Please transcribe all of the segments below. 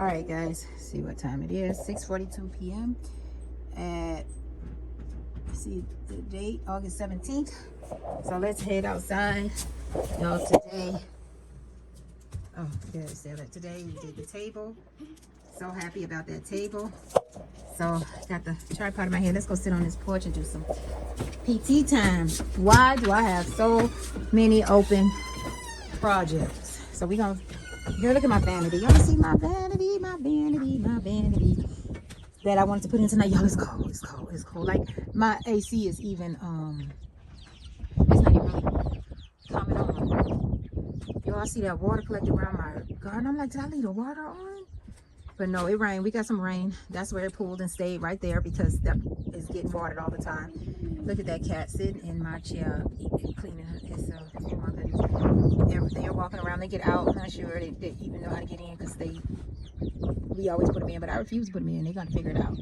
All right, guys, see what time it is. 6:42 p.m. at, see the date, August 17th. So let's head outside. Y'all, today, oh, yes, today we did the table. So happy about that table. So got the tripod in my hand. Let's go sit on this porch and do some PT time. Why do I have so many open projects? So we're gonna look at my vanity. Y'all see my vanity, my vanity, my vanity that I wanted to put in tonight. Y'all, it's cold, it's cold, it's cold. Like my AC is even it's not even really coming on. Y'all see that water collected around my garden? I'm like, did I leave the water on? But no, it rained. We got some rain. That's where it pulled and stayed right there because that is getting watered all the time. Look at that cat sitting in my chair cleaning itself. Oh my goodness. They're walking around. They get out. I'm not sure they even know how to get in because we always put them in, but I refuse to put them in. They're going to figure it out.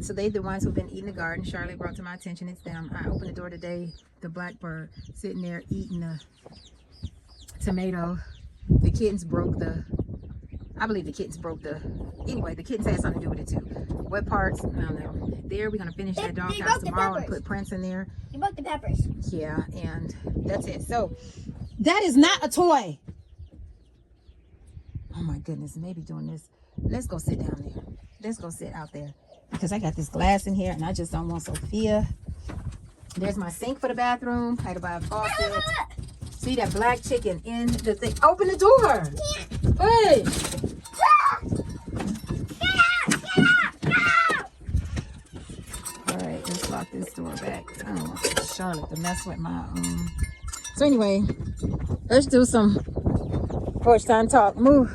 So they're the ones who've been eating the garden. Charlotte brought to my attention. It's them. I opened the door today. The blackbird sitting there eating a tomato. The kittens broke I believe the kittens broke anyway, the kittens had something to do with it too. What parts? I don't know. There, we're going to finish that doghouse tomorrow and put Prince in there. You broke the peppers. Yeah, and that's it. So, that is not a toy. Oh my goodness, maybe doing this. Let's go sit down there. Let's go sit out there. Because I got this glass in here and I just don't want Sophia. There's my sink for the bathroom. I had to buy a faucet. See that black chicken in the thing. Open the door. Hey. All right, let's lock this door back. I don't want Charlotte to mess with my So anyway, let's do some porch time talk. Move,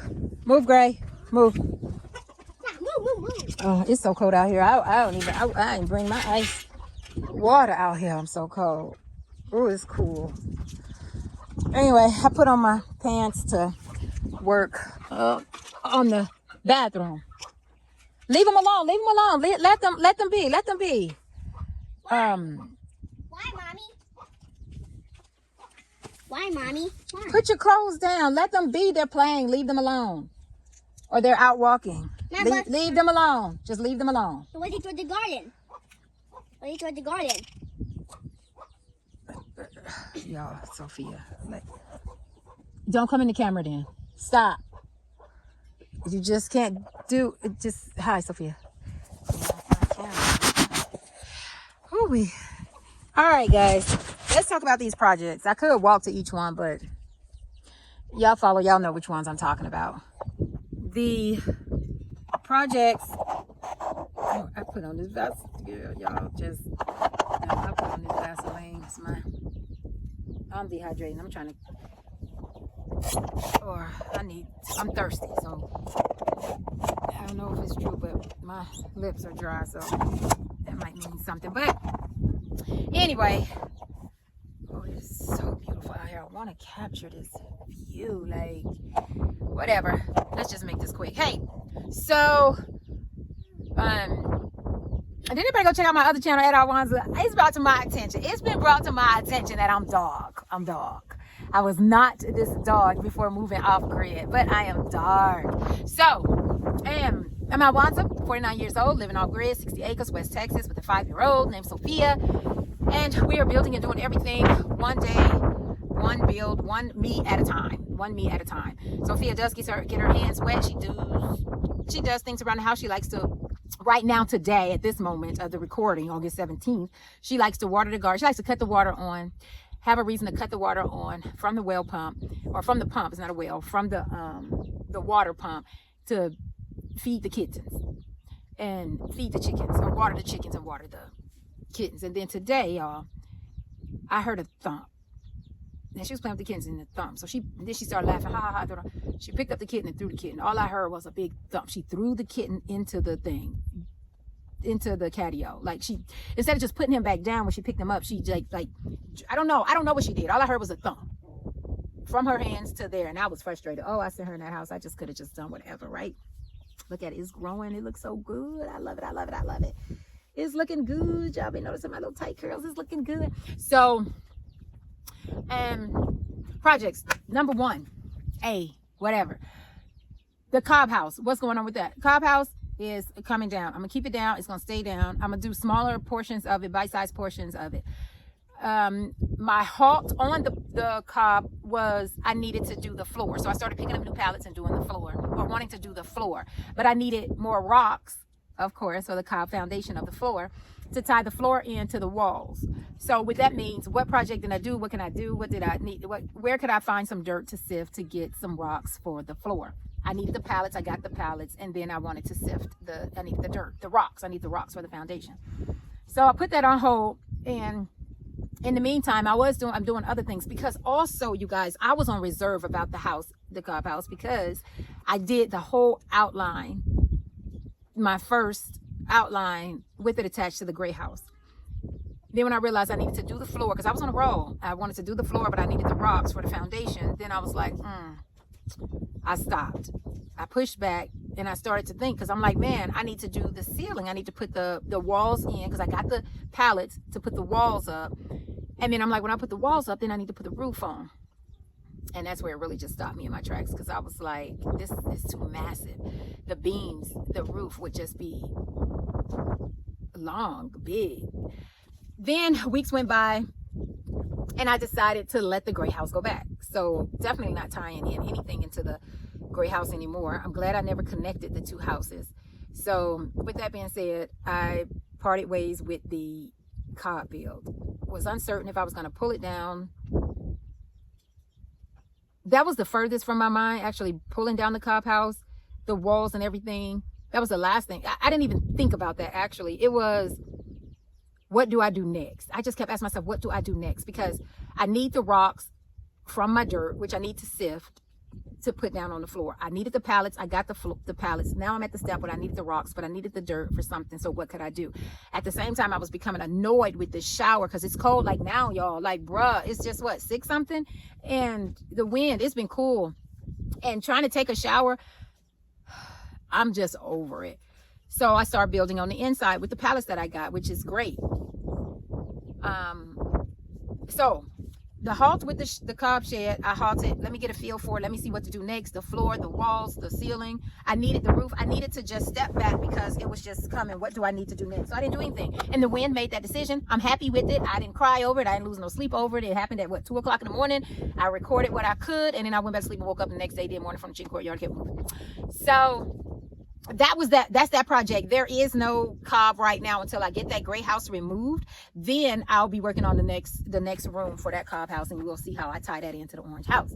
Gray, move. Oh, it's so cold out here. I ain't bring my ice water out here. I'm so cold. Oh, it's cool. Anyway, I put on my pants to work on the bathroom. Leave them alone. Leave them alone. Let them be. Let them be. Why, mommy? Why, mommy? Why? Put your clothes down. Let them be. They're playing. Leave them alone. Or they're out walking. Leave them alone. Just leave them alone. So what did you toward the garden? What did you toward the garden? Y'all, Sophia. Don't come in the camera then. Stop. You just can't do it. Just hi, Sophia. Ooh-wee. All right, guys. Let's talk about these projects. I could walk to each one, but y'all know which ones I'm talking about. The projects. Oh, I put on this Vaseline. Y'all just. I put on this Vaseline. I'm dehydrating. I'm trying to. I'm thirsty, so I don't know if it's true, but my lips are dry, so that might mean something. But anyway, oh, it's so beautiful out here. I want to capture this view, like whatever. Let's just make this quick. Hey, so did anybody go check out my other channel at Alwanza? It's brought to my attention. It's been brought to my attention that I'm dog. I was not this dog before moving off grid, but I am dark. So, I'm Alwanza, 49 years old, living off grid, 60 acres, West Texas, with a 5-year-old named Sophia. And we are building and doing everything one day, one build, one me at a time. Sophia does get her hands wet. She does things around the house. She likes to, right now, today, at this moment of the recording, August 17th, she likes to water the garden. She likes to cut the water on. Have a reason to cut the water on from the well pump, or from the pump, it's not a well, from the water pump to feed the kittens and feed the chickens, or water the chickens and water the kittens. And then today, y'all, I heard a thump. And she was playing with the kittens in the thump. So then she started laughing, ha ha ha. She picked up the kitten and threw the kitten. All I heard was a big thump. She threw the kitten into the thing, into the catio. Like, she, instead of just putting him back down when she picked him up, she like I don't know what she did. All I heard was a thump from her hands to there, and I was frustrated. Oh, I sent her in that house. I just could have just done whatever, right? Look at it. It's growing. It looks so good. I love it. It's looking good. Y'all been noticing my little tight curls. It's looking good. So projects number 1, whatever. The cob house, what's going on with that? Cob house is coming down. I'm gonna keep it down. It's gonna stay down. I'm gonna do smaller portions of it, bite-sized portions of it. My halt on the cob was I needed to do the floor. So I started picking up new pallets and doing the floor, or wanting to do the floor. But I needed more rocks, of course, or the cob foundation of the floor, to tie the floor into the walls. So what that means, what project did I do? What can I do? What did I need? Where could I find some dirt to sift to get some rocks for the floor? I needed the pallets. I got the pallets, and then I wanted to sift I need the dirt, the rocks. I need the rocks for the foundation. So I put that on hold, and in the meantime, I'm doing other things, because also, you guys, I was on reserve about the house, the cob house, because I did the whole outline, my first outline with it attached to the gray house. Then when I realized I needed to do the floor, because I was on a roll, I wanted to do the floor, but I needed the rocks for the foundation. Then I was like, I stopped. I pushed back, and I started to think, because I'm like, man, I need to do the ceiling. I need to put the walls in, because I got the pallets to put the walls up. And then I'm like, when I put the walls up, then I need to put the roof on. And that's where it really just stopped me in my tracks, because I was like, this is too massive. The beams, the roof would just be long, big. Then weeks went by, and I decided to let the gray house go back. So definitely not tying in anything into the gray house anymore. I'm glad I never connected the two houses. So with that being said, I parted ways with the cob build. Was uncertain if I was going to pull it down. That was the furthest from my mind, actually pulling down the cob house, the walls and everything. That was the last thing. I didn't even think about that, actually. It was, what do I do next? I just kept asking myself, what do I do next? Because I need the rocks from my dirt, which I need to sift to put down on the floor. I needed the pallets. I got the pallets. Now I'm at the step where I needed the rocks, but I needed the dirt for something. So what could I do? At the same time, I was becoming annoyed with the shower, because it's cold like now, y'all. Like, bruh, it's just what, 6 something? And the wind, it's been cool. And trying to take a shower, I'm just over it. So I started building on the inside with the pallets that I got, which is great. So the halt with the cob shed, I halted. Let me get a feel for it. Let me see what to do next. The floor, the walls, the ceiling. I needed the roof. I needed to just step back, because it was just coming. What do I need to do next? So I didn't do anything. And the wind made that decision. I'm happy with it. I didn't cry over it. I didn't lose no sleep over it. It happened at 2 o'clock in the morning. I recorded what I could, and then I went back to sleep and woke up the next day, did morning from the Courtyard, kept moving. So that's that project. There is no cob right now until I get that gray house removed. Then I'll be working on the next room for that cob house, and we'll see how I tie that into the orange house.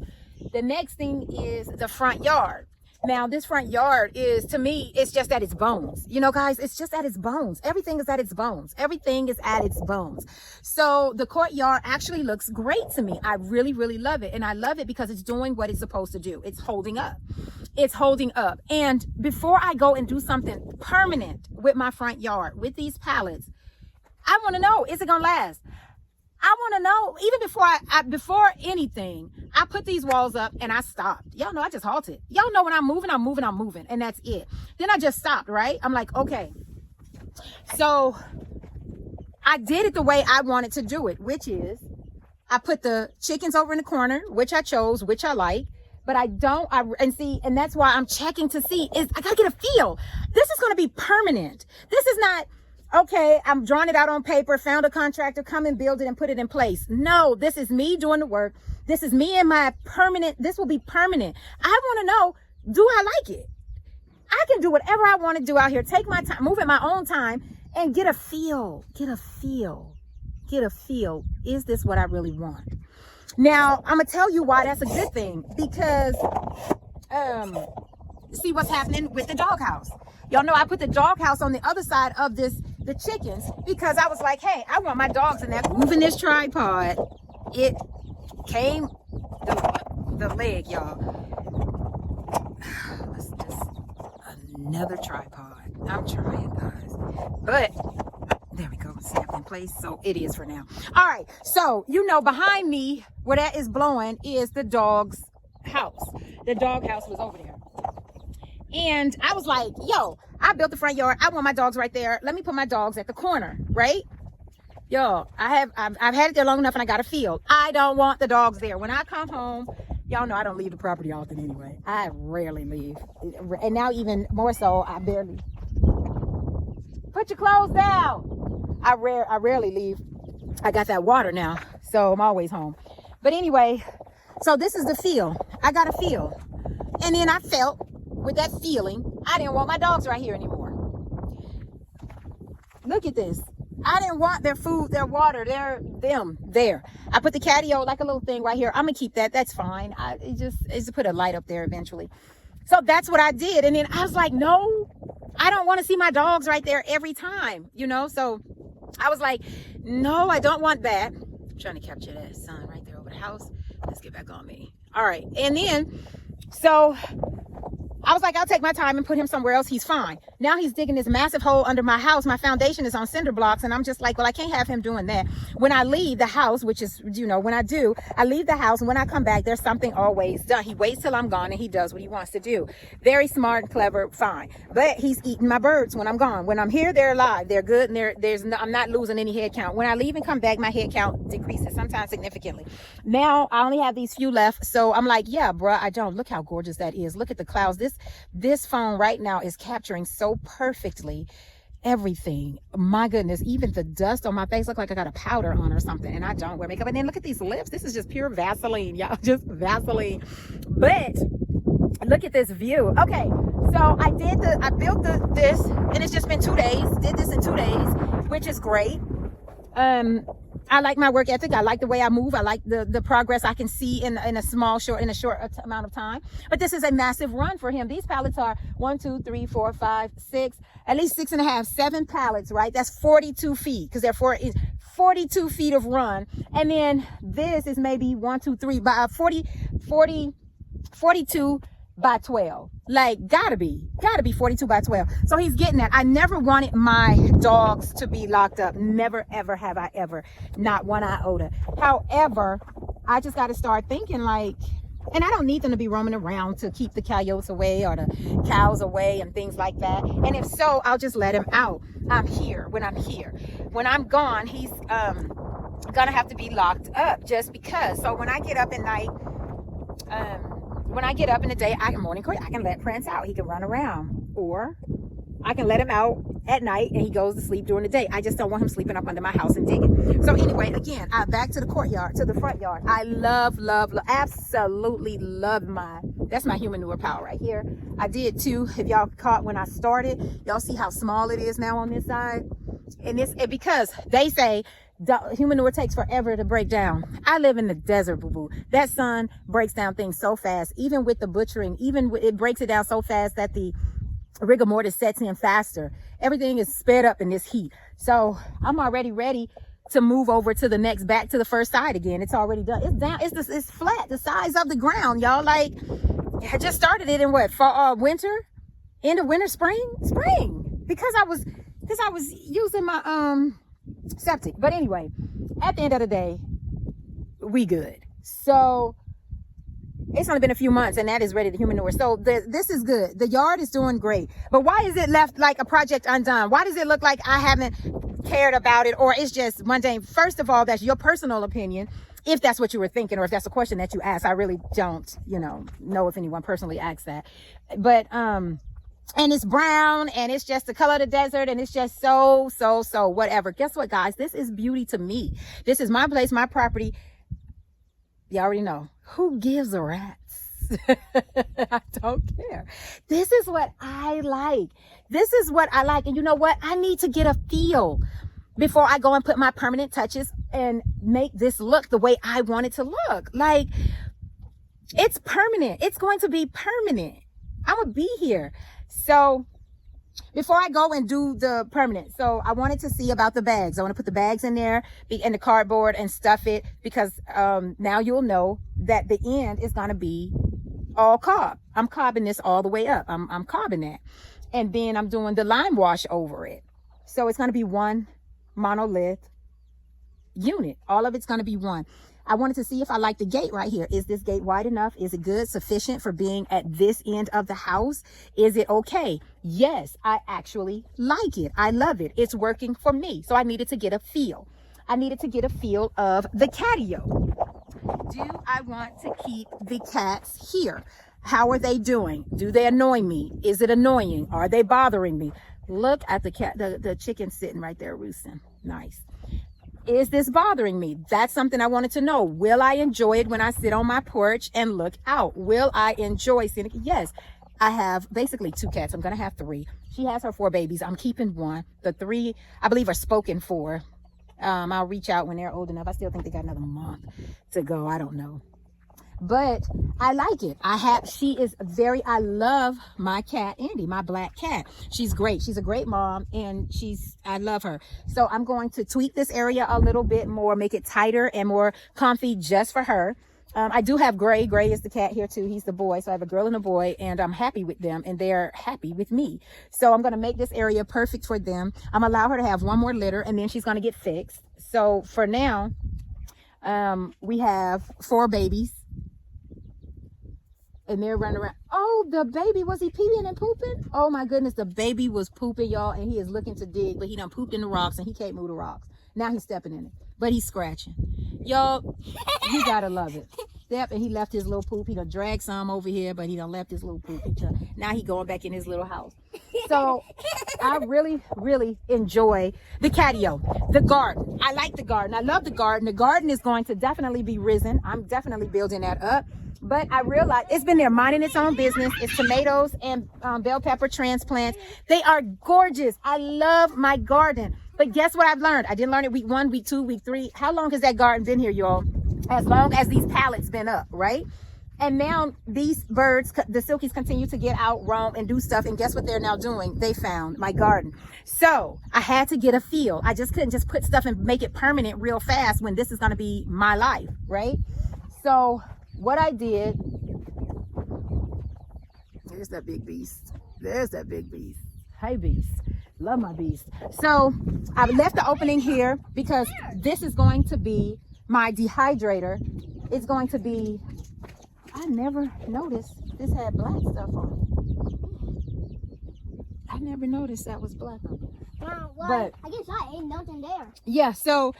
The next thing is the front yard. Now, this front yard is, to me, it's just at its bones. You know, guys, it's just at its bones. Everything is at its bones. Everything is at its bones. So the courtyard actually looks great to me. I really, really love it. And I love it because it's doing what it's supposed to do. It's holding up. It's holding up. And before I go and do something permanent with my front yard, with these pallets, I want to know, is it going to last? I want to know, even before anything, I put these walls up and I stopped. Y'all know I just halted. Y'all know when I'm moving. And that's it. Then I just stopped, right? I'm like, okay. So I did it the way I wanted to do it, which is I put the chickens over in the corner, which I chose, which I like. But and that's why I'm checking to see, I got to get a feel. This is going to be permanent. This is not, okay, I'm drawing it out on paper, found a contractor, come and build it and put it in place. No, this is me doing the work. This is me and my permanent, this will be permanent. I want to know, do I like it? I can do whatever I want to do out here, take my time, move at my own time, and get a feel. Is this what I really want? Now, I'm going to tell you why that's a good thing, because, see what's happening with the doghouse. Y'all know I put the doghouse on the other side of the chickens, because I was like, hey, I want my dogs in there. Moving this tripod, it came, the leg, y'all. Let's just, another tripod. I'm trying, guys. But, there we go, snap in place. So it is for now. All right, so, behind me, where that is blowing, is the dog's house. The dog house was over there. And I was like, yo, I built the front yard. I want my dogs right there. Let me put my dogs at the corner, right? Yo, I've had it there long enough, and I got a feel. I don't want the dogs there. When I come home, Y'all know I don't leave the property often anyway. I rarely leave. And now even more so, I barely. Put your clothes down. I rarely leave. I got that water now, so I'm always home. But anyway, so this is the feel. I got a feel. And then I felt with that feeling, I didn't want my dogs right here anymore. Look at this. I didn't want their food, their water, them there. I put the catio, like a little thing right here. I'm gonna keep that. That's fine. It's to put a light up there eventually. So that's what I did. And then I was like, no, I don't want to see my dogs right there every time, you know? So I was like, no, I don't want that. I'm trying to capture that sun right there over the house. Let's get back on me. All right. And then, so I was like, I'll take my time and put him somewhere else. He's fine. Now he's digging this massive hole under my house. My foundation is on cinder blocks. And I'm just like, well, I can't have him doing that. When I leave the house, which is, you know, when I leave the house. And when I come back, there's something always done. He waits till I'm gone and he does what he wants to do. Very smart and clever. Fine. But he's eating my birds when I'm gone. When I'm here, they're alive. They're good. And I'm not losing any head count. When I leave and come back, my head count decreases, sometimes significantly. Now I only have these few left. So I'm like, yeah, bruh, I don't. Look how gorgeous that is. Look at the clouds. This phone right now is capturing so perfectly everything. My goodness, even the dust on my face look like I got a powder on or something, and I don't wear makeup. And then look at these lips. This is just pure Vaseline, y'all. Just Vaseline. But look at this view. Okay, so I built this, and it's just been 2 days. Did this in 2 days, which is great. I like my work ethic. I like the way I move. I like the progress I can see in a short amount of time. But this is a massive run for him. These pallets are 1, 2, 3, 4, 5, 6, at least 6.5, 7 pallets, right? That's 42 feet because they're 42 feet of run. And then this is maybe 1, 2, 3 by 42 by 12. Like gotta be 42 by 12. So he's getting that. I never wanted my dogs to be locked up. Never ever have I ever, not one iota. However, I just got to start thinking like, and I don't need them to be roaming around to keep the coyotes away or the cows away and things like that. And if so, I'll just let him out. I'm here when I'm here. When I'm gone, he's gonna have to be locked up just because. So when I get up at night, when I get up in the day, I can let Prince out. He can run around, or I can let him out at night and he goes to sleep during the day. I just don't want him sleeping up under my house and digging. So anyway, again, back to the courtyard, to the front yard. I absolutely love that's my human manure pile right here. I did too. If y'all caught when I started, y'all see how small it is now on this side. And because they say human manure takes forever to break down. I live in the desert, boo-boo. That sun breaks down things so fast. Even with the butchering, it breaks it down so fast that the rigor mortis sets in faster. Everything is sped up in this heat. So I'm already ready to move over to the next, back to the first side again. It's already done. It's down. It's flat, the size of the ground, y'all. Like, I just started it in what, for winter, end of winter, spring, because I was using my septic. But anyway, at the end of the day, we good. So it's only been a few months and that is ready to human manure. So this is good. The yard is doing great. But why is it left like a project undone? Why does it look like I haven't cared about it, or it's just mundane? First of all, that's your personal opinion. If that's what you were thinking, or if that's a question that you asked. I really don't, know if anyone personally asked that. But, and it's brown and it's just the color of the desert and it's just so whatever. Guess what, guys? This is beauty to me. This is my place, my property. You already know. Who gives a rat's? I don't care. This is what I like. This is what I like. And you know what? I need to get a feel before I go and put my permanent touches and make this look the way I want it to look. Like, it's permanent. It's going to be permanent. I'm going to be here. So before I go and do the permanent, so I wanted to see about the bags. I want to put the bags in there and the cardboard and stuff it, because now you'll know that the end is going to be all cob. I'm cobbing this all the way up. I'm cobbing that. And then I'm doing the lime wash over it. So it's going to be one monolith unit. All of it's going to be one. I wanted to see if I like the gate right here. Is this gate wide enough? Is it good, sufficient for being at this end of the house? Is it okay? Yes, I actually like it. I love it. It's working for me. So I needed to get a feel. I needed to get a feel of the catio. Do I want to keep the cats here? How are they doing? Do they annoy me? Is it annoying? Are they bothering me? Look at the cat, the chicken sitting right there roosting. Nice. Is this bothering me? That's something I wanted to know. Will I enjoy it when I sit on my porch and look out? Will I enjoy sitting? Yes. I have basically 2 cats. I'm going to have 3. She has her 4 babies. I'm keeping 1. The 3, I believe, are spoken for. I'll reach out when they're old enough. I still think they got another month to go. I don't know. But I like it. I love my cat, Andy, my black cat. She's great. She's a great mom, and I love her. So I'm going to tweak this area a little bit more, make it tighter and more comfy just for her. I do have Gray. Gray is the cat here too. He's the boy. So I have a girl and a boy, and I'm happy with them, and they're happy with me. So I'm going to make this area perfect for them. I'm going to allow her to have 1 more litter, and then she's going to get fixed. So for now, we have 4 babies. And they're running around. Oh, the baby, was he peeing and pooping? Oh my goodness, the baby was pooping, y'all, and he is looking to dig, but he done pooped in the rocks, and he can't move the rocks. Now he's stepping in it, but he's scratching. Y'all, you gotta love it. Step, and he left his little poop. He done dragged some over here, but he done left his little poop. Now he going back in his little house. So I really, really enjoy the catio, the garden. I like the garden. I love the garden. The garden is going to definitely be risen. I'm definitely building that up. But I realized it's been there minding its own business. It's tomatoes and bell pepper transplants. They are gorgeous. I love my garden. But guess what I've learned? I didn't learn it week 1, week 2, week 3. How long has that garden been here, y'all? As long as these pallets been up, right? And now these birds, the silkies, continue to get out, roam, and do stuff. And guess what they're now doing? They found my garden. So I had to get a feel. I just couldn't just put stuff and make it permanent real fast when this is going to be my life, right? So what I did, there's that big beast. There's that big beast. Hey, beast. Love my beast. So I left the opening here because this is going to be my dehydrator. It's going to be, I never noticed this had black stuff on it. I never noticed that was black on it. But I guess I ain't nothing there. Yeah, so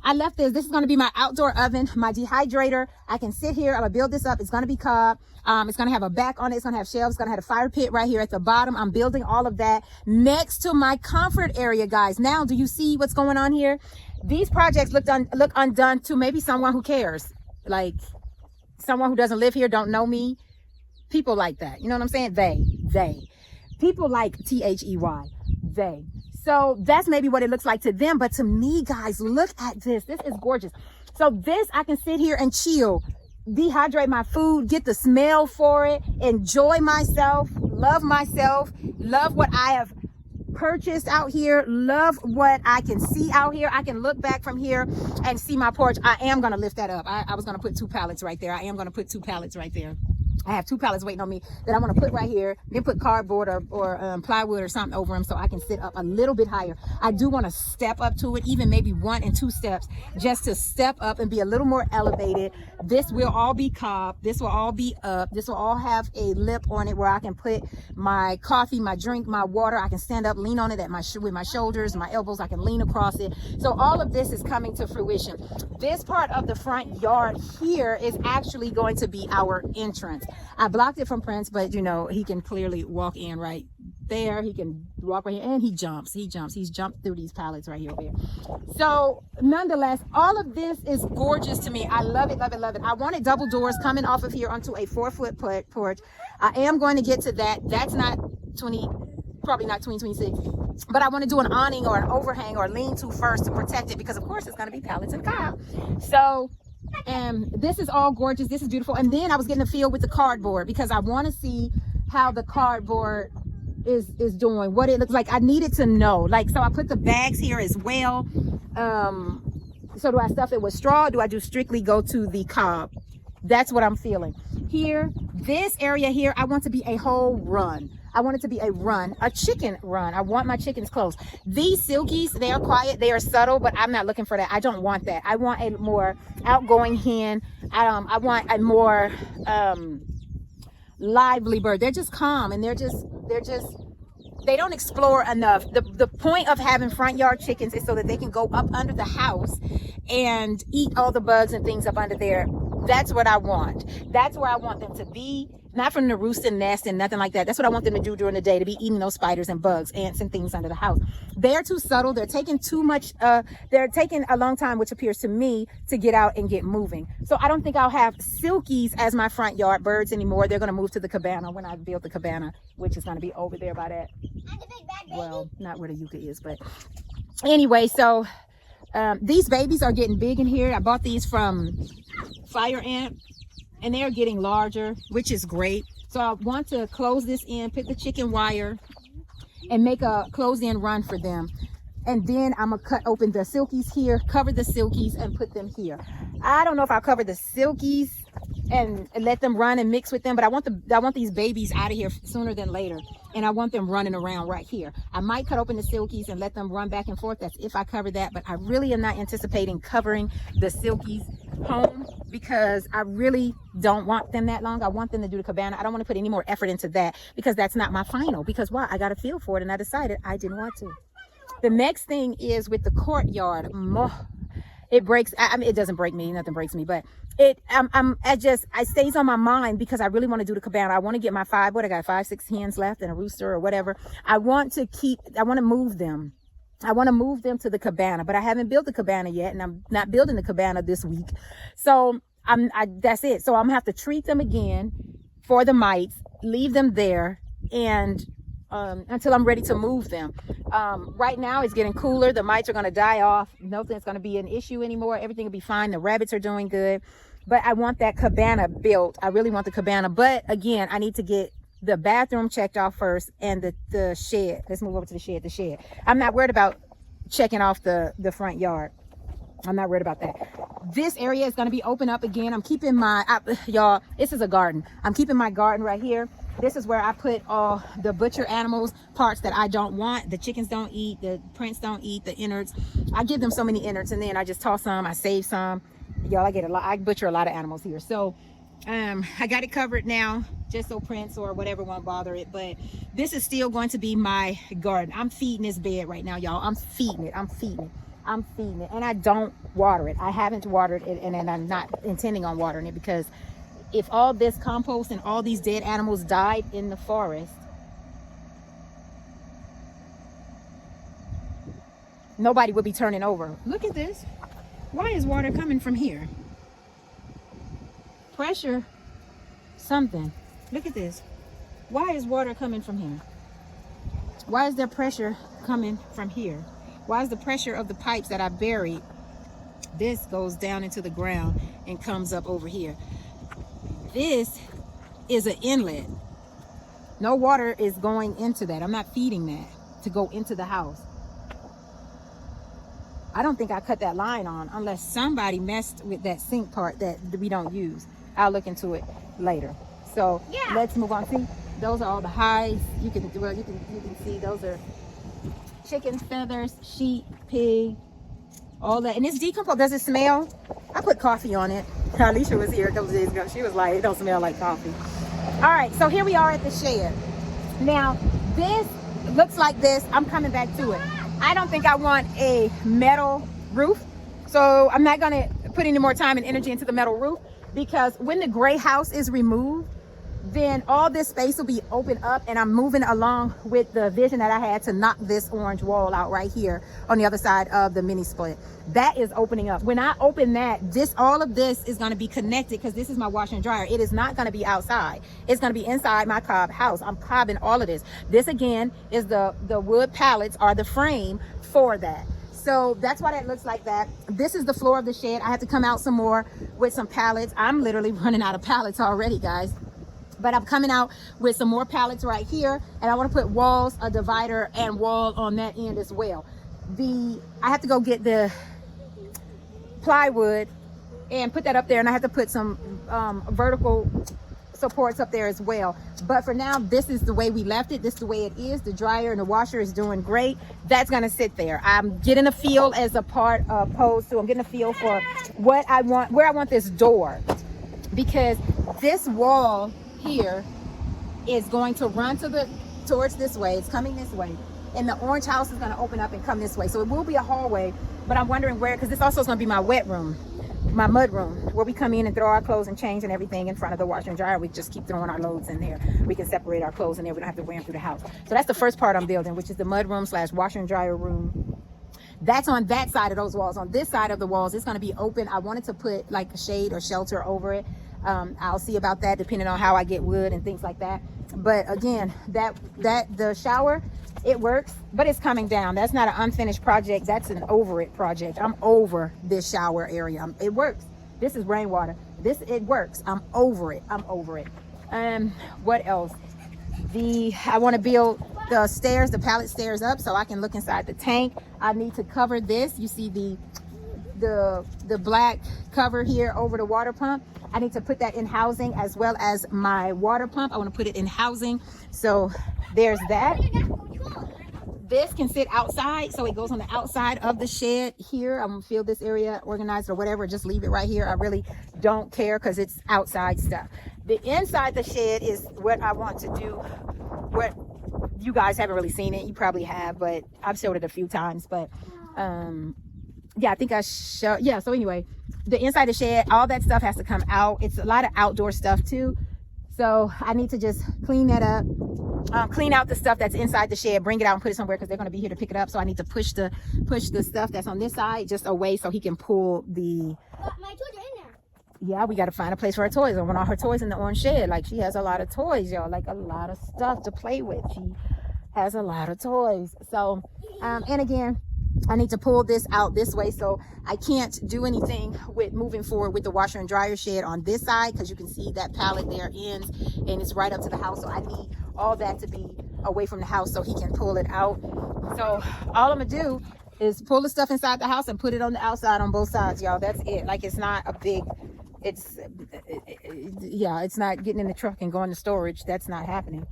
I left this. This is going to be my outdoor oven, my dehydrator. I can sit here. I'm going to build this up. It's going to be cob. It's going to have a back on it. It's going to have shelves. It's going to have a fire pit right here at the bottom. I'm building all of that next to my comfort area, guys. Now, do you see what's going on here? These projects look undone to maybe someone who cares. Like someone who doesn't live here, don't know me. People like that. You know what I'm saying? They. People like THEY. They. So that's maybe what it looks like to them. But to me, guys, look at this. This is gorgeous. So this, I can sit here and chill, dehydrate my food, get the smell for it, enjoy myself, love what I have purchased out here, love what I can see out here. I can look back from here and see my porch. I am going to lift that up. I was going to put 2 pallets right there. I am going to put 2 pallets right there. I have 2 pallets waiting on me that I want to put right here, then put cardboard or plywood or something over them so I can sit up a little bit higher. I do want to step up to it, even maybe 1 and 2 steps, just to step up and be a little more elevated. This will all be cob. This will all be up. This will all have a lip on it where I can put my coffee, my drink, my water. I can stand up, lean on it with my shoulders, my elbows. I can lean across it. So all of this is coming to fruition. This part of the front yard here is actually going to be our entrance. I blocked it from Prince, but you know, he can clearly walk in right there. He can walk right here, and he jumps. He's jumped through these pallets right here over here. So nonetheless, all of this is gorgeous to me. I love it, love it, love it. I wanted double doors coming off of here onto a 4-foot porch. I am going to get to that. That's not probably not 2026, but I want to do an awning or an overhang or lean-to first to protect it, because of course it's going to be pallets and cob. So this is all gorgeous. This is beautiful. And then I was getting a feel with the cardboard, because I want to see how the cardboard is doing, what it looks like. I needed to know. Like, so I put the bags here as well. So do I stuff it with straw? Do I do strictly go to the cob? That's what I'm feeling. Here, this area here, I want to be a whole run. I want it to be a chicken run. I want my chickens close. These silkies, they are quiet, they are subtle, but I'm not looking for that. I don't want that. I want a more outgoing hen. I want a more lively bird. They're just calm, and they don't explore enough. The point of having front yard chickens is so that they can go up under the house and eat all the bugs and things up under there. That's what I want. That's where I want them to be. Not from the roost and nest and nothing like that. That's what I want them to do during the day, to be eating those spiders and bugs, ants and things under the house. They're too subtle. They're taking too much. They're taking a long time, which appears to me, to get out and get moving. So I don't think I'll have silkies as my front yard birds anymore. They're going to move to the cabana when I build the cabana, which is going to be over there by that. Well, not where the yucca is, but anyway, so these babies are getting big in here. I bought these from Fire Ant. And they're getting larger, which is great. So I want to close this in, put the chicken wire, and make a closed-in run for them. And then I'm gonna cut open the silkies here, cover the silkies, and put them here. I don't know if I'll cover the silkies and let them run and mix with them, but I want these babies out of here sooner than later. And I want them running around right here. I might cut open the silkies and let them run back and forth. That's if I cover that, but I really am not anticipating covering the silkies home, because I really don't want them that long. I want them to do the cabana. I don't want to put any more effort into that, because that's not my final. Because why? I got a feel for it, and I decided I didn't want to. The next thing is with the courtyard. It breaks. I mean, it doesn't break me. Nothing breaks me, but it stays on my mind, because I really want to do the cabana. I want to get my 5, 6 hens left and a rooster or whatever. I want to move them. I want to move them to the cabana, but I haven't built the cabana yet, and I'm not building the cabana this week. So that's it. So I'm gonna have to treat them again for the mites, leave them there, and until I'm ready to move them. Right now it's getting cooler. The mites are gonna die off. Nothing's gonna be an issue anymore. Everything will be fine. The rabbits are doing good, but I want that cabana built. I really want the cabana, but again, I need to get the bathroom checked off first, and the shed. Let's move over to the shed. I'm not worried about checking off the front yard. I'm not worried about that. This area is going to be open up again. I'm keeping y'all, this is a garden. I'm keeping my garden right here. This is where I put all the butcher animals, parts that I don't want. The chickens don't eat, the prints don't eat, the innards. I give them so many innards, and then I just toss some, I save some. Y'all, I butcher a lot of animals here. So I got it covered now, just so prints or whatever won't bother it. But this is still going to be my garden. I'm feeding this bed right now, y'all. I'm feeding it. And I don't water it. I haven't watered it, and I'm not intending on watering it, because if all this compost and all these dead animals died in the forest, nobody would be turning over. Look at this. Why is water coming from here? Pressure something. Look at this. Why is water coming from here? Why is there pressure coming from here? Why is the pressure of the pipes that I buried, this goes down into the ground and comes up over here? This is an inlet. No water is going into that. I'm not feeding that to go into the house. I don't think I cut that line on unless somebody messed with that sink part that we don't use. I'll look into it later. So yeah, let's move on. See, those are all the hides. You can see those are chicken feathers, sheep, pig, all that. And it's decomposed. Does it smell? I put coffee on it. Alicia was here a couple days ago. She was like, it don't smell like coffee. All right, so here we are at the shed. Now, this looks like this. I'm coming back to it. I don't think I want a metal roof. So I'm not gonna put any more time and energy into the metal roof, because when the gray house is removed, then all this space will be opened up, and I'm moving along with the vision that I had to knock this orange wall out right here on the other side of the mini split. That is opening up. When I open that, all of this is going to be connected, because this is my washer and dryer. It is not going to be outside. It's going to be inside my cob house. I'm cobbing all of this. This again is the wood pallets, or the frame for that. So that's why that looks like that. This is the floor of the shed. I have to come out some more with some pallets. I'm literally running out of pallets already, guys. But I'm coming out with some more pallets right here, and I want to put walls, a divider, and wall on that end as well. I have to go get the plywood and put that up there, and I have to put some vertical supports up there as well. But for now, this is the way we left it. This is the way it is. The dryer and the washer is doing great. That's going to sit there. I'm getting a feel as a part opposed to, I'm getting a feel for what I want, where I want this door, because this wall here is going to run towards this way. It's coming this way, and the orange house is going to open up and come this way. So it will be a hallway, but I'm wondering where, because this also is going to be my wet room. my mud room, where we come in and throw our clothes and change and everything in front of the washer and dryer. We just keep throwing our loads in there. We can separate our clothes in there. We don't have to wear them through the house. So that's the first part I'm building, which is the mud room / washer and dryer room. That's on that side of those walls. On this side of the walls, it's going to be open. I wanted to put like a shade or shelter over it. I'll see about that depending on how I get wood and things like that. But again, that the shower, it works, but it's coming down. That's not an unfinished project. That's an over it project. I'm over this shower area. It works. This is rainwater. It works. I'm over it. What else? I want to build the stairs, the pallet stairs up so I can look inside the tank. I need to cover this. You see the black cover here over the water pump. I need to put that in housing, as well as my water pump. I want to put it in housing. So there's that. This can sit outside, so it goes on the outside of the shed here. I'm gonna feel this area organized or whatever, just leave it right here. I really don't care because it's outside stuff. The inside the shed is what I want to do. What you guys haven't really seen it, you probably have, but I've showed it a few times. But yeah, I think I showed. Yeah, so anyway, the inside the shed, all that stuff has to come out. It's a lot of outdoor stuff too, so I need to just clean that up. Clean out the stuff that's inside the shed, bring it out and put it somewhere, because they're going to be here to pick it up. So I need to push the stuff that's on this side just away so he can pull the. My toys are in there. Yeah, we got to find a place for her toys. I want all her toys in the orange shed. Like, she has a lot of toys, y'all. Like, a lot of stuff to play with. She has a lot of toys. So, and again, I need to pull this out this way, so I can't do anything with moving forward with the washer and dryer shed on this side, because you can see that pallet there ends and it's right up to the house. So I need all that to be away from the house so he can pull it out. So all I'm gonna do is pull the stuff inside the house and put it on the outside on both sides, y'all. That's it. Like, it's not a big, it's not getting in the truck and going to storage. That's not happening.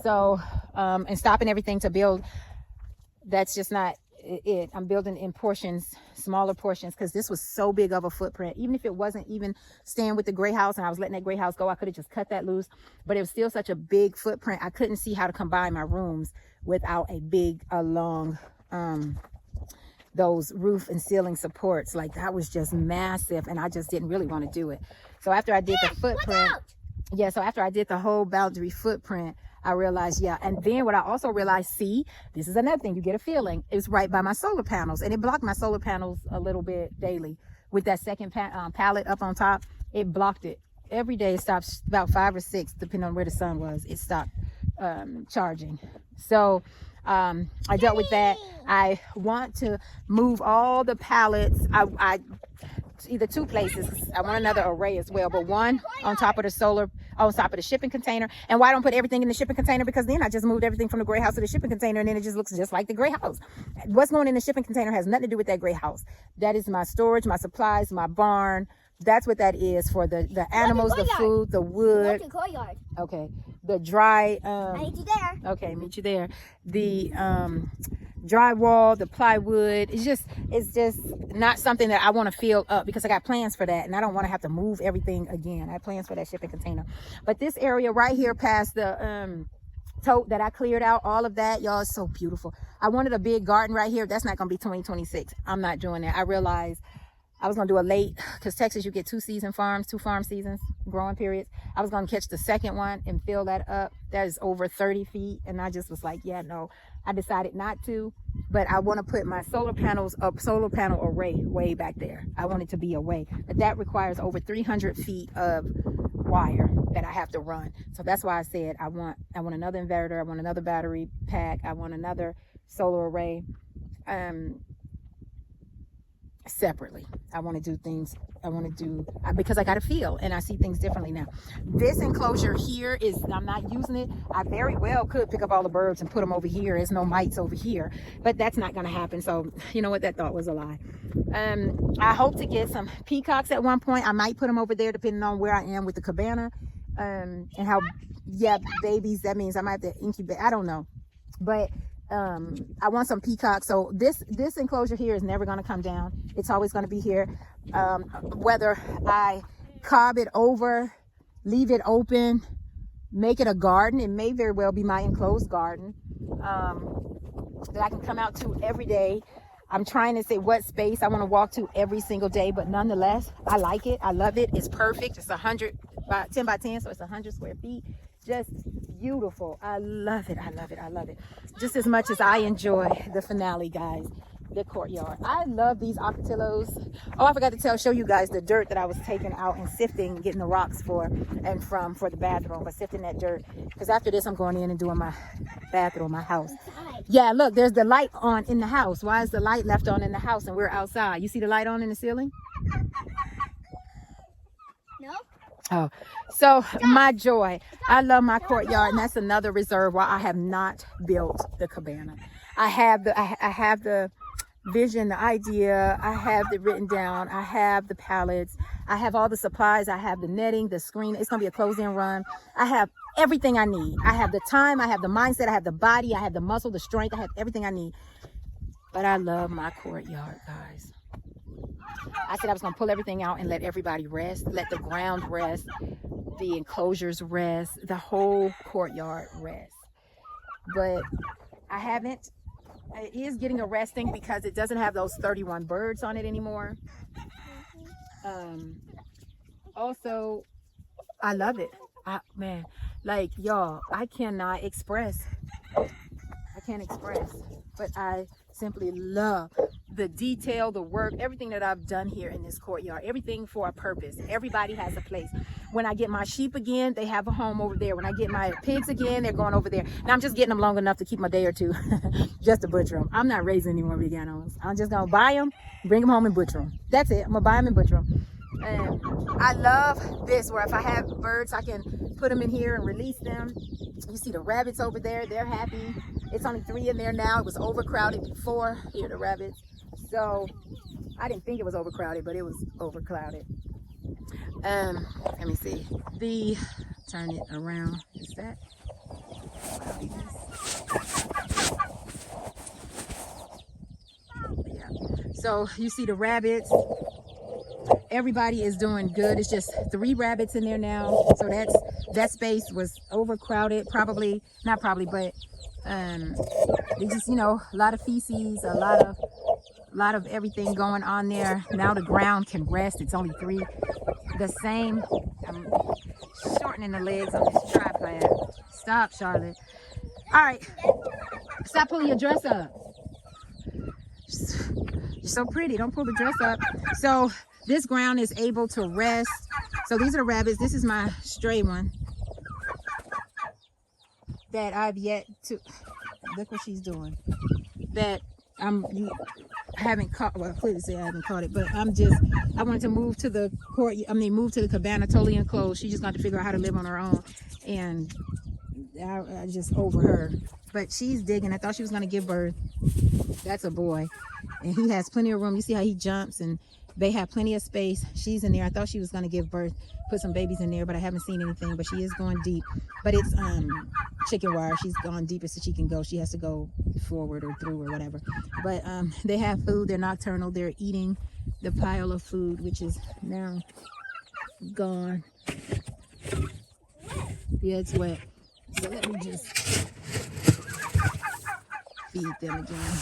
So and stopping everything to build, that's just not it. I'm building in portions, smaller portions, because this was so big of a footprint. Even if it wasn't even staying with the gray house and I was letting that gray house go, I could have just cut that loose. But it was still such a big footprint. I couldn't see how to combine my rooms without a long those roof and ceiling supports. Like, that was just massive, and I just didn't really want to do it. So after I did the footprint, so after I did the whole boundary footprint, I realized, and then what I also realized, see, this is another thing, you get a feeling, it's right by my solar panels, and it blocked my solar panels a little bit daily. With that second pallet up on top, it blocked it. Every day it stops about 5 or 6, depending on where the sun was, it stopped charging. So I dealt with that. I want to move all the pallets. I either 2 places. I want another array as well, but one on top of the shipping container. And why don't put everything in the shipping container? Because then I just moved everything from the gray house to the shipping container, and then it just looks just like the gray house. What's going in the shipping container has nothing to do with that gray house. That is my storage, my supplies, my barn. That's what that is for the animals, the food, the wood. Courtyard. Okay. The dry I need you there. okay, meet you there. The drywall, the plywood, it's just not something that I want to fill up, because I got plans for that, and I don't want to have to move everything again. I have plans for that shipping container. But this area right here past the tote that I cleared out, all of that, y'all, is so beautiful. I wanted a big garden right here. That's not gonna be 2026. I'm not doing that. I realized I was gonna do a late, because Texas, you get 2 farm seasons, growing periods. I was gonna catch the second one and fill that up. That is over 30 feet, and I just was like, no. I decided not to, but I want to put my solar panel array way back there. I want it to be away, but that requires over 300 feet of wire that I have to run. So that's why I said I want another inverter, I want another battery pack, I want another solar array. Separately. I want to do things, because I got a feel and I see things differently now. This enclosure here is, I'm not using it. I very well could pick up all the birds and put them over here. There's no mites over here, but that's not going to happen. So you know what, that thought was a lie. I hope to get some peacocks at one point. I might put them over there depending on where I am with the cabana, and how, babies, that means I might have to incubate. I don't know, but I want some peacocks. So this enclosure here is never going to come down. It's always going to be here. Whether I cob it over, leave it open, make it a garden, it may very well be my enclosed garden that I can come out to every day. I'm trying to say what space I want to walk to every single day, but nonetheless, I like it. I love it. It's perfect. It's 100 by 10 by 10, so it's 100 square feet. Just beautiful. I love it. I love it. I love it. Just as much as I enjoy the finale, guys. The courtyard. I love these ocotillos. Oh, I forgot to show you guys the dirt that I was taking out and sifting, getting the rocks for the bathroom, but sifting that dirt because after this I'm going in and doing my bathroom, my house. Yeah, look, there's the light on in the house. Why is the light left on in the house and we're outside? You see the light on in the ceiling? No. Oh, so my joy. I love my courtyard, and that's another reserve why I have not built the cabana. I have the vision, the idea. I have it written down. I have the pallets. I have all the supplies. I have the netting, the screen. It's gonna be a closed-in run. I have everything I need. I have the time. I have the mindset. I have the body. I have the muscle, the strength. I have everything I need. But I love my courtyard, guys. I said I was gonna pull everything out and let everybody rest, let the ground rest, the enclosures rest, the whole courtyard rest. But I haven't. It is getting a resting because it doesn't have those 31 birds on it anymore. Also, I love it. Man, like y'all, I cannot express. I can't express, but I simply love the detail, the work, everything that I've done here in this courtyard, everything for a purpose. Everybody has a place. When I get my sheep again, they have a home over there. When I get my pigs again, they're going over there. Now I'm just getting them long enough to keep them a day or two, just to butcher them. I'm not raising any more vegan animals. I'm just gonna buy them, bring them home and butcher them. That's it. I'm gonna buy them and butcher them. And I love this, where if I have birds, I can put them in here and release them. You see the rabbits over there, they're happy. It's only 3 in there now. It was overcrowded before. Here, the rabbits. So I didn't think it was overcrowded, but it was overcrowded. Let me see. Turn it around. Is that? Yeah. So you see the rabbits. Everybody is doing good. It's just 3 rabbits in there now. So that space was overcrowded. Not probably, but they just, a lot of feces, a lot of everything going on there. Now the ground can rest. It's only 3. The same. I'm shortening the legs on this tripod. Stop, Charlotte. All right. Stop pulling your dress up. You're so pretty. Don't pull the dress up. So this ground is able to rest. So these are the rabbits. This is my stray one that I've yet to. Look what she's doing. That I haven't caught. Well, clearly say I haven't caught it, but I wanted to move to the move to the cabana totally enclosed. She just got to figure out how to live on her own, and I just over her. But she's digging. I thought she was gonna give birth. That's a boy, and he has plenty of room. You see how he jumps, and they have plenty of space. She's in there. I thought she was gonna give birth, put some babies in there, but I haven't seen anything. But she is going deep. But it's chicken wire. She's gone deepest that she can go. She has to go forward or through or whatever. But they have food. They're nocturnal. They're eating the pile of food, which is now gone. Yeah, it's wet. So let me just feed them again.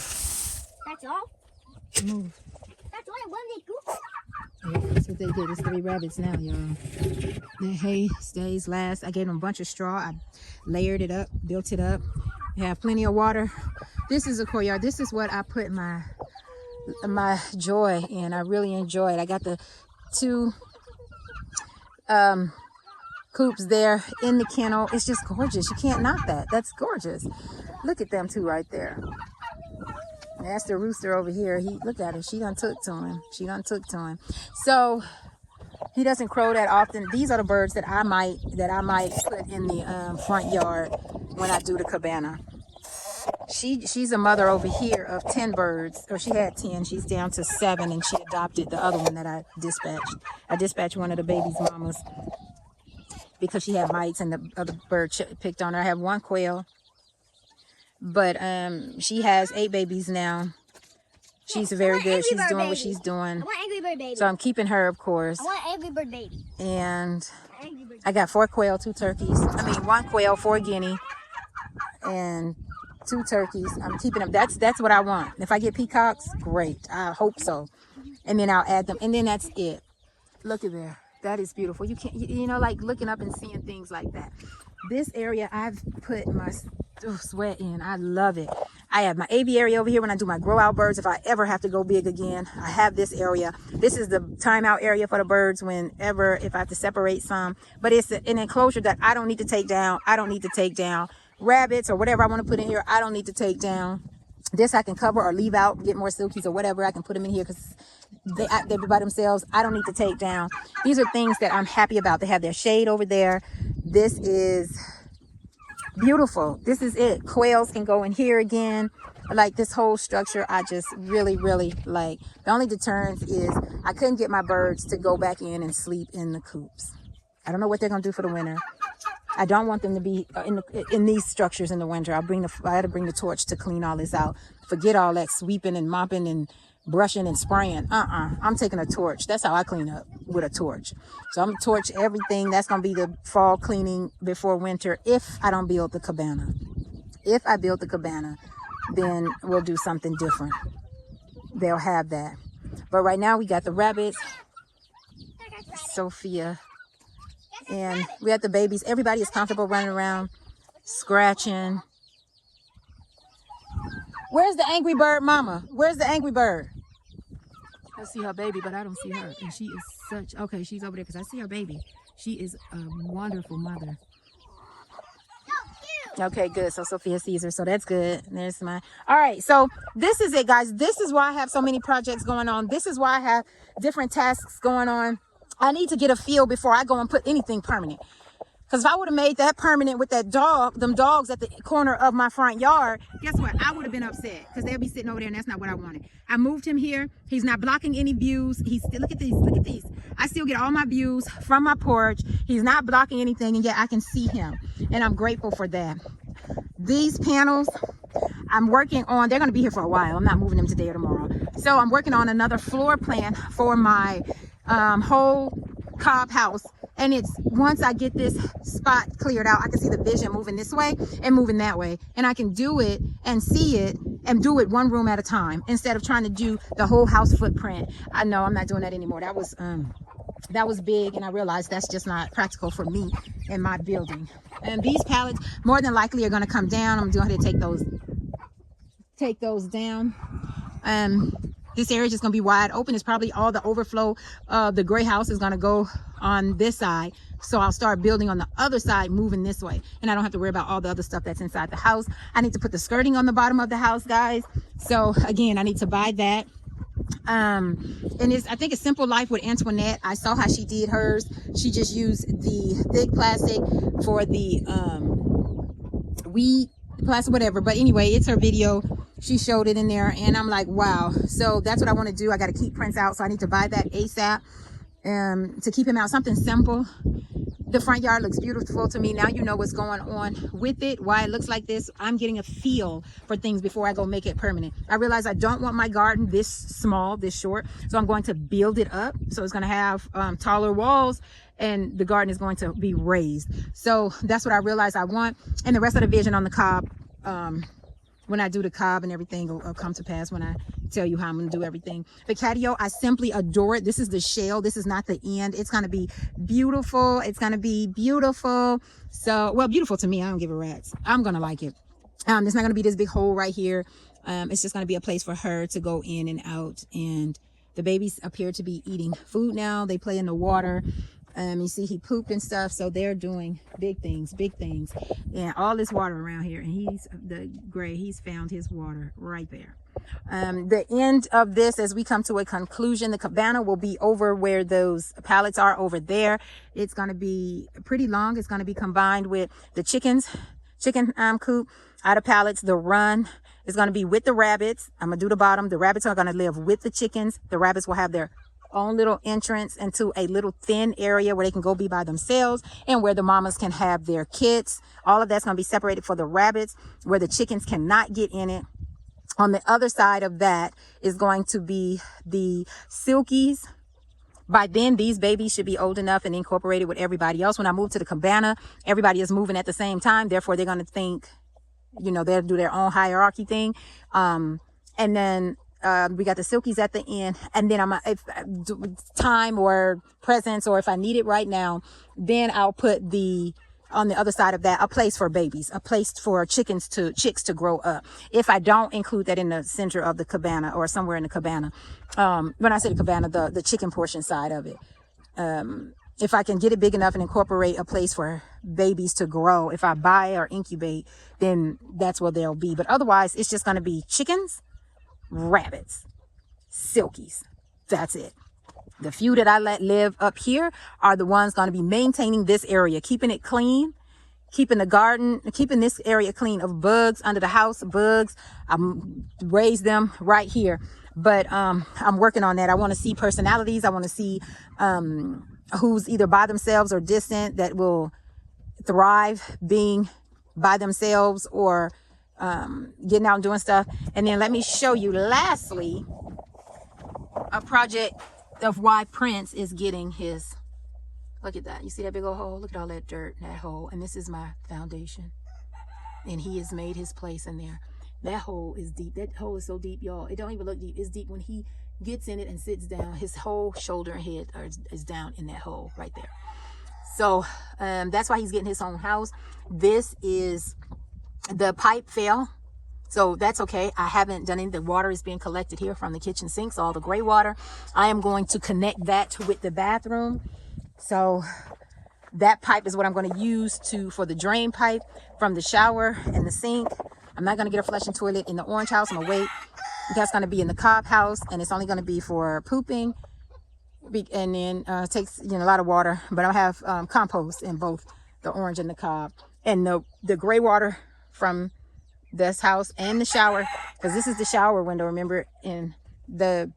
That's all? Move. That's all? When they go? Yeah, that's what they did. It's 3 rabbits now, y'all. The hay stays last. I gave them a bunch of straw. I layered it up, built it up. They have plenty of water. This is a courtyard. This is what I put my joy in. I really enjoy it. I got the 2 coops there in the kennel. It's just gorgeous. You can't knock that. That's gorgeous. Look at them 2 right there. And that's the rooster over here. Look at her. She done took to him. So he doesn't crow that often. These are the birds that I might put in the front yard when I do the cabana. She's a mother over here of 10 birds, or she had 10. She's down to 7, and she adopted the other one that I dispatched. I dispatched one of the baby's mamas because she had mites and the other bird picked on her. I have 1 quail, but she has 8 babies now. She's very good. She's doing what she's doing. I want Angry Bird Baby. So I'm keeping her, of course. I want Angry Bird Baby. And I got 4 quail, 2 turkeys. 1 quail, 4 guinea, and 2 turkeys. I'm keeping them. That's what I want. If I get peacocks, great. I hope so. And then I'll add them. And then that's it. Look at there. That is beautiful. You can't, you know, like looking up and seeing things like that. This area I've put my sweat in. I love it. I have my aviary over here when I do my grow out birds. If I ever have to go big again, I have this area. This is the timeout area for the birds whenever, if I have to separate some. But it's an enclosure that I don't need to take down. I don't need to take down rabbits or whatever I want to put in here. I don't need to take down. This I can cover or leave out, get more silkies or whatever. I can put them in here because they're by themselves. I don't need to take down. These are things that I'm happy about. They have their shade over there. This is beautiful. This is it. Quails can go in here again. Like this whole structure, I just really, really like. The only deterrence is I couldn't get my birds to go back in and sleep in the coops. I don't know what they're going to do for the winter. I don't want them to be in these structures in the winter. I had to bring the torch to clean all this out. Forget all that sweeping and mopping and brushing and spraying. I'm taking a torch. That's how I clean up, with a torch. So I'm gonna torch everything. That's gonna be the fall cleaning before winter if I don't build the cabana. If I build the cabana, then we'll do something different. They'll have that. But right now we got the rabbits, Sophia, and we got the babies. Everybody is comfortable running around, scratching. Where's the angry bird, mama? Where's the angry bird? I see her baby, but I don't see her. And she is such, okay, she's over there because I see her baby. She is a wonderful mother. Okay, good. So Sophia sees her, so that's good. There's my, all right, so this is it, guys. This is why I have so many projects going on. This is why I have different tasks going on. I need to get a feel before I go and put anything permanent. Because if I would have made that permanent with that dog, them dogs at the corner of my front yard, guess what? I would have been upset because they'll be sitting over there and that's not what I wanted. I moved him here. He's not blocking any views. He's still, look at these, look at these. I still get all my views from my porch. He's not blocking anything and yet I can see him. And I'm grateful for that. These panels, I'm working on, they're going to be here for a while. I'm not moving them today or tomorrow. So I'm working on another floor plan for my whole cob house. And it's once I get this spot cleared out, I can see the vision moving this way and moving that way. And I can do it and see it and do it one room at a time instead of trying to do the whole house footprint. I know I'm not doing that anymore. That was big, and I realized that's just not practical for me and my building. And these pallets more than likely are going to come down. I'm going to take those down. This area is just going to be wide open. It's probably all the overflow of the gray house is going to go on this side. So I'll start building on the other side, moving this way. And I don't have to worry about all the other stuff that's inside the house. I need to put the skirting on the bottom of the house, guys. So again, I need to buy that. And I think it's Simple Life with Antoinette. I saw how she did hers. She just used the thick plastic for the weed plastic, whatever. But anyway, it's her video. She showed it in there and I'm like, wow. So that's what I want to do. I got to keep Prince out. So I need to buy that ASAP to keep him out. Something simple. The front yard looks beautiful to me. Now you know what's going on with it, why it looks like this. I'm getting a feel for things before I go make it permanent. I realize I don't want my garden this small, this short. So I'm going to build it up. So it's going to have taller walls and the garden is going to be raised. So that's what I realize I want. And the rest of the vision on the cob, when I do the cob and everything will come to pass when I tell you how I'm going to do everything. The catio, I simply adore it. This is the shell. This is not the end. It's going to be beautiful. It's going to be beautiful. So, well, beautiful to me. I don't give a rat's. I'm going to like it. There's not going to be this big hole right here. It's just going to be a place for her to go in and out. And the babies appear to be eating food now. They play in the water. You see he pooped and stuff, so they're doing big things. And all this water around here, and he's found his water right there. The end of this, as we come to a conclusion, the cabana will be over where those pallets are over there. It's going to be pretty long. It's going to be combined with the chicken coop out of pallets. The run is going to be with the rabbits. I'm going to do the bottom. The rabbits are going to live with the chickens. The rabbits will have their own little entrance into a little thin area where they can go be by themselves and where the mamas can have their kits. All of that's going to be separated for the rabbits, where the chickens cannot get in it. On the other side of that is going to be the silkies. By then, these babies should be old enough and incorporated with everybody else. When I move to the cabana, everybody is moving at the same time. Therefore, they're going to think you know, they'll do their own hierarchy thing. And then we got the silkies at the end, and then if time or presence, or if I need it right now, then I'll put on the other side of that, a place for babies, a place for chicks to grow up. If I don't include that in the center of the cabana or somewhere in the cabana, when I say the cabana, the chicken portion side of it, if I can get it big enough and incorporate a place for babies to grow, if I buy or incubate, then that's where they'll be. But otherwise, it's just going to be chickens, rabbits, silkies. That's it. The few that I let live up here are the ones going to be maintaining this area, keeping it clean, keeping the garden, keeping this area clean of bugs under the house, bugs. I raise them right here. But I'm working on that. I want to see personalities. I want to see who's either by themselves or distant that will thrive being by themselves or getting out and doing stuff. And then let me show you lastly a project of why Prince is getting his, look at that, you see that big old hole, look at all that dirt, that hole, and this is my foundation, and he has made his place in there. That hole is deep. That hole is so deep, y'all, it don't even look deep. It's deep. When he gets in it and sits down, his whole shoulder and head is down in that hole right there. So that's why he's getting his own house. This is, the pipe fell, so that's okay. I haven't done any. The water is being collected here from the kitchen sinks, all the gray water. I am going to connect that with the bathroom. So that pipe is what I'm going to use for the drain pipe from the shower and the sink. I'm not going to get a flushing toilet in the orange house. I'm going to wait. That's going to be in the Cobb house, and it's only going to be for pooping. And then it takes, you know, a lot of water, but I'll have compost in both the orange and the Cobb. And the gray water from this house and the shower, because this is the shower window, remember, and the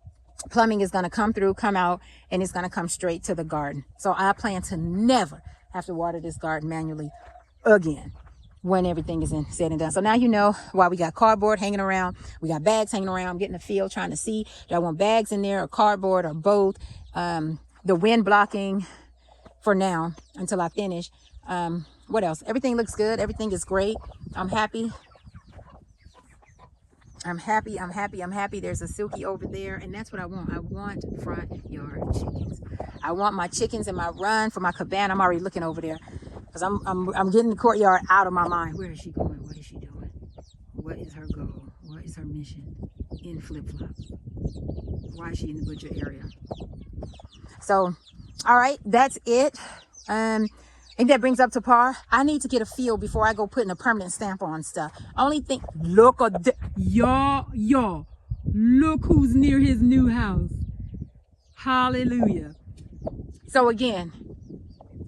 plumbing is going to come out, and it's going to come straight to the garden. So I plan to never have to water this garden manually again when everything is said and done. So now you know why we got cardboard hanging around. We got bags hanging around. I'm getting a feel, trying to see, do I want bags in there or cardboard or both? The wind blocking for now until I finish. What else? Everything looks good. Everything is great. I'm happy. I'm happy. There's a silky over there, and that's what I want. I want front yard chickens. I want my chickens in my run for my cabana. I'm already looking over there because I'm getting the courtyard out of my mind. Where is she going? What is she doing? What is her goal? What is her mission in flip-flops? Why is she in the butcher area? So, all right, that's it. I think that brings up to par. I need to get a feel before I go putting a permanent stamp on stuff. Only thing, look at y'all, look who's near his new house. Hallelujah. So again,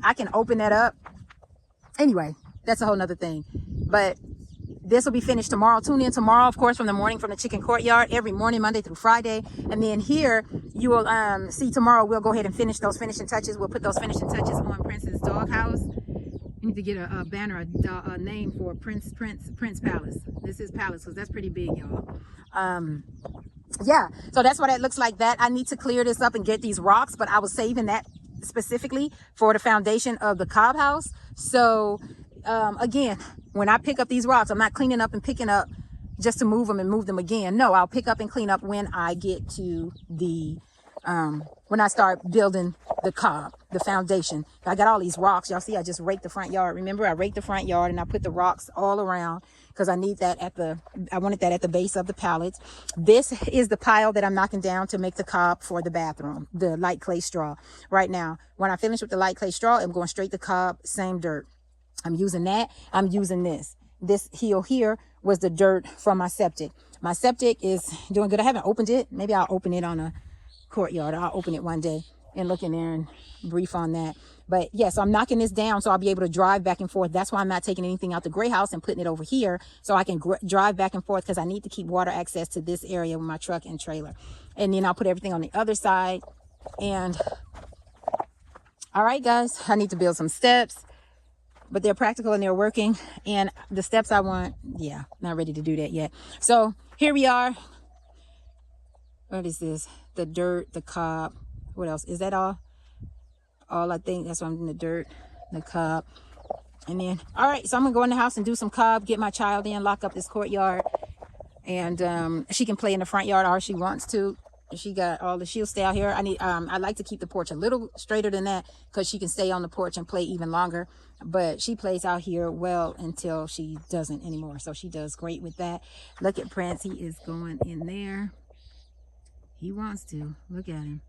I can open that up. Anyway, that's a whole nother thing. But this will be finished tomorrow. Tune in tomorrow, of course, from the morning from the chicken courtyard, every morning, Monday through Friday. And then here you will see tomorrow. We'll go ahead and finish those finishing touches. We'll put those finishing touches on Prince's doghouse. We need to get a banner, a name for Prince Palace. This is Palace because that's pretty big, y'all. Yeah, so that's what it looks like. That I need to clear this up and get these rocks, but I was saving that specifically for the foundation of the Cobb house. So again, when I pick up these rocks, I'm not cleaning up and picking up just to move them and move them again. No, I'll pick up and clean up when I get to the when I start building the Cobb, the foundation. I got all these rocks. Y'all see, I just raked the front yard. Remember, I raked the front yard and I put the rocks all around because I need that I wanted that at the base of the pallets. This is the pile that I'm knocking down to make the Cobb for the bathroom, the light clay straw. Right now, when I finish with the light clay straw, I'm going straight to Cobb, same dirt. I'm using that. I'm using this. This heel here was the dirt from my septic. My septic is doing good. I haven't opened it. Maybe I'll open it on a courtyard. I'll open it one day and look in there and brief on that. But yes, yeah, so I'm knocking this down so I'll be able to drive back and forth. That's why I'm not taking anything out the gray house and putting it over here so I can drive back and forth because I need to keep water access to this area with my truck and trailer. And then I'll put everything on the other side. And all right, guys, I need to build some steps, but they're practical and they're working. And the steps I want, yeah, not ready to do that yet. So here we are. What is this? The dirt, the Cobb. What else? Is that all? All I think. That's why I'm in the dirt, the Cobb. And then, all right, so I'm gonna go in the house and do some cob, get my child in, lock up this courtyard, and she can play in the front yard all she wants to. She got all the, she'll stay out here. I like to keep the porch a little straighter than that because she can stay on the porch and play even longer. But she plays out here well until she doesn't anymore. So she does great with that. Look at Prince. He is going in there. He wants to. Look at him.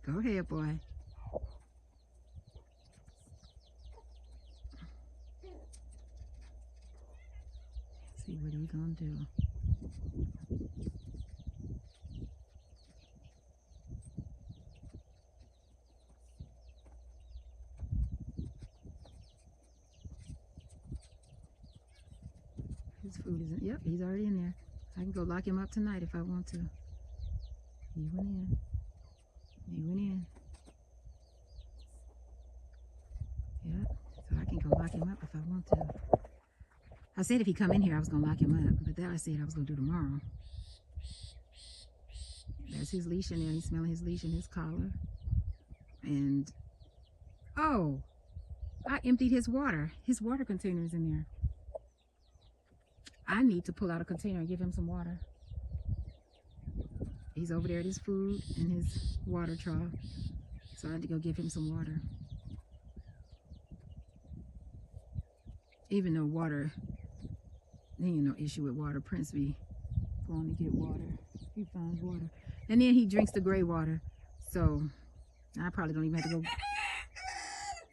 Go ahead, boy. See what he's gonna do. His food isn't. Yep, he's already in there. I can go lock him up tonight if I want to. He went in. He went in. Yep. So I can go lock him up if I want to. I said if he come in here, I was gonna lock him up, but that I said I was gonna do tomorrow. There's his leash in there. He's smelling his leash and his collar. And oh, I emptied his water. His water container is in there. I need to pull out a container and give him some water. He's over there at his food and his water trough. So I had to go give him some water. Even though water, there ain't no issue with water. Prince be going to get water. He finds water. And then he drinks the gray water. So I probably don't even have to go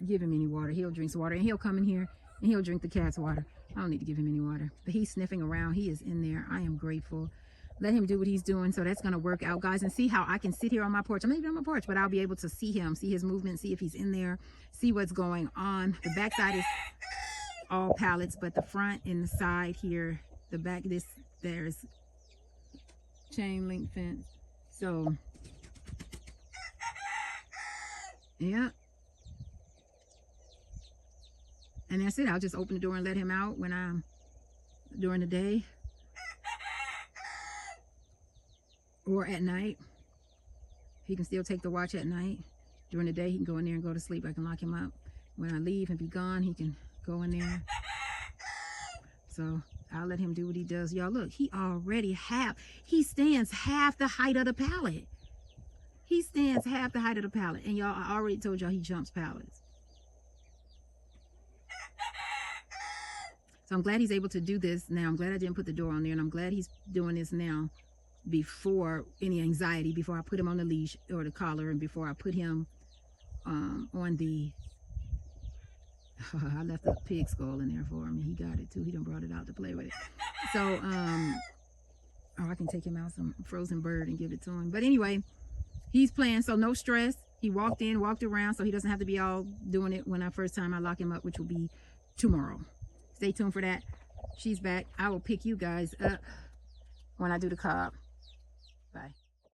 give him any water. He'll drink some water and he'll come in here and he'll drink the cat's water. I don't need to give him any water. But he's sniffing around. He is in there. I am grateful. Let him do what he's doing. So that's going to work out, guys. And see how I can sit here on my porch. I'm not even on my porch, but I'll be able to see him, see his movement, see if he's in there, see what's going on. The backside is all pallets, but the front and the side here, the back, there's chain link fence. So, yeah. And that's it. I'll just open the door and let him out when I'm during the day or at night. He can still take the watch at night. During the day, he can go in there and go to sleep. I can lock him up. When I leave and be gone, he can go in there. So I'll let him do what he does. Y'all look, he stands half the height of the pallet. He stands half the height of the pallet. And y'all, I already told y'all he jumps pallets. So I'm glad he's able to do this now. I'm glad I didn't put the door on there, and I'm glad he's doing this now before any anxiety, before I put him on the leash or the collar, and before I put him on the I left a pig skull in there for him and he got it too. He done brought it out to play with it. So I can take him out some frozen bird and give it to him. But anyway, he's playing, so no stress. He walked in, walked around, so he doesn't have to be all doing it when first time I lock him up, which will be tomorrow. Stay tuned for that. She's back. I will pick you guys up when I do the cob. Bye.